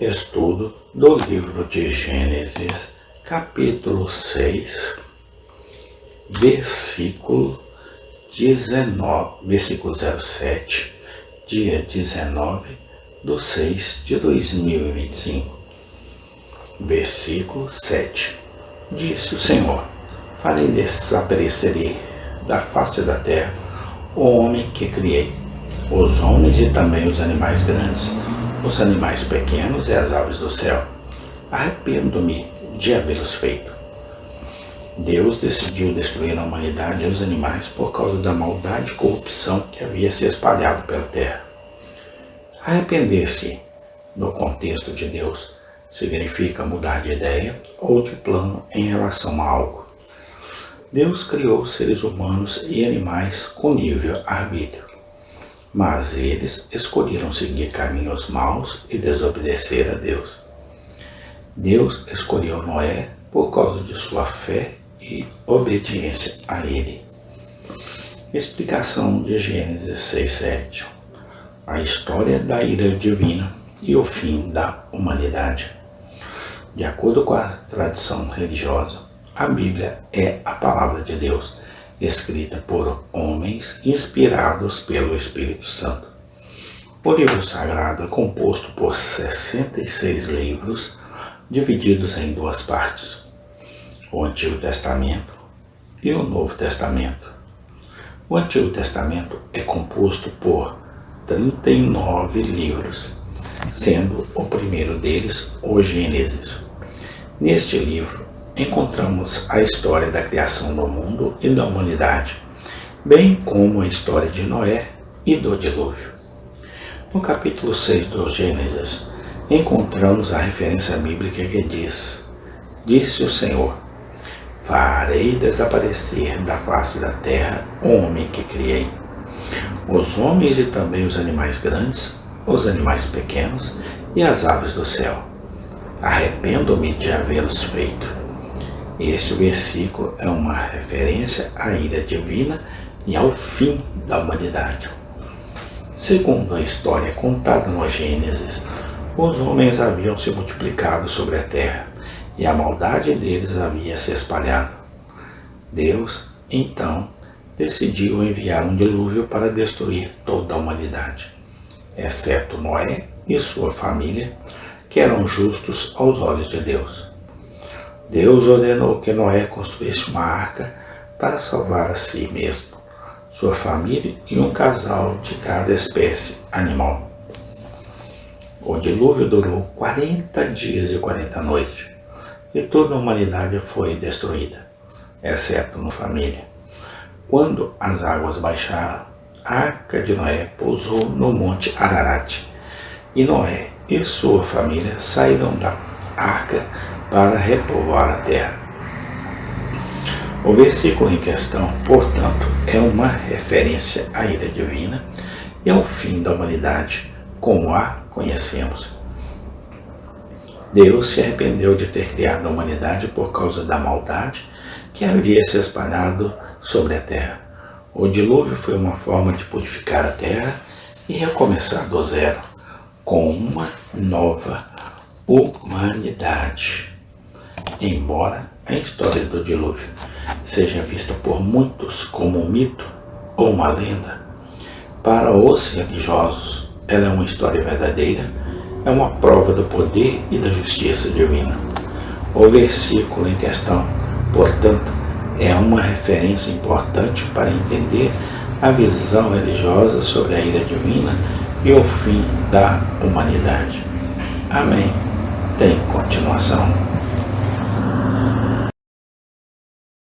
Estudo do livro de Gênesis, capítulo 6, versículo 07, dia 19/6/2025. Versículo 7. Disse o Senhor: farei desaparecer da face da terra o homem que criei, os homens e também os animais grandes, os animais pequenos e as aves do céu. Arrependo-me de havê-los feito. Deus decidiu destruir a humanidade e os animais por causa da maldade e corrupção que havia se espalhado pela terra. Arrepender-se, no contexto de Deus, significa mudar de ideia ou de plano em relação a algo. Deus criou seres humanos e animais com nível arbítrio, mas eles escolheram seguir caminhos maus e desobedecer a Deus. Deus escolheu Noé por causa de sua fé e obediência a Ele. Explicação de Gênesis 6:7. A história da ira divina e o fim da humanidade. De acordo com a tradição religiosa, a Bíblia é a palavra de Deus, escrita por homens inspirados pelo Espírito Santo. O livro sagrado é composto por 66 livros, divididos em duas partes: o Antigo Testamento e o Novo Testamento. O Antigo Testamento é composto por 39 livros, sendo o primeiro deles o Gênesis. Neste livro, encontramos a história da criação do mundo e da humanidade, bem como a história de Noé e do dilúvio. No capítulo 6 do Gênesis, encontramos a referência bíblica que diz: disse o Senhor: farei desaparecer da face da terra o homem que criei, os homens e também os animais grandes, os animais pequenos e as aves do céu. Arrependo-me de havê-los feito. Este versículo é uma referência à ira divina e ao fim da humanidade. Segundo a história contada no Gênesis, os homens haviam se multiplicado sobre a terra e a maldade deles havia se espalhado. Deus, então, decidiu enviar um dilúvio para destruir toda a humanidade, exceto Noé e sua família, que eram justos aos olhos de Deus. Deus ordenou que Noé construísse uma arca para salvar a si mesmo, sua família e um casal de cada espécie animal. O dilúvio durou 40 dias e 40 noites, e toda a humanidade foi destruída, exceto uma família. Quando as águas baixaram, a arca de Noé pousou no monte Ararat, e Noé e sua família saíram da arca para repovoar a terra. O versículo em questão, portanto, é uma referência à ira divina e ao fim da humanidade, como a conhecemos. Deus se arrependeu de ter criado a humanidade por causa da maldade que havia se espalhado sobre a terra. O dilúvio foi uma forma de purificar a terra e recomeçar do zero, com uma nova humanidade. Embora a história do dilúvio seja vista por muitos como um mito ou uma lenda, para os religiosos ela é uma história verdadeira, é uma prova do poder e da justiça divina. O versículo em questão, portanto, é uma referência importante para entender a visão religiosa sobre a ira divina e o fim da humanidade. Amém. Tem continuação.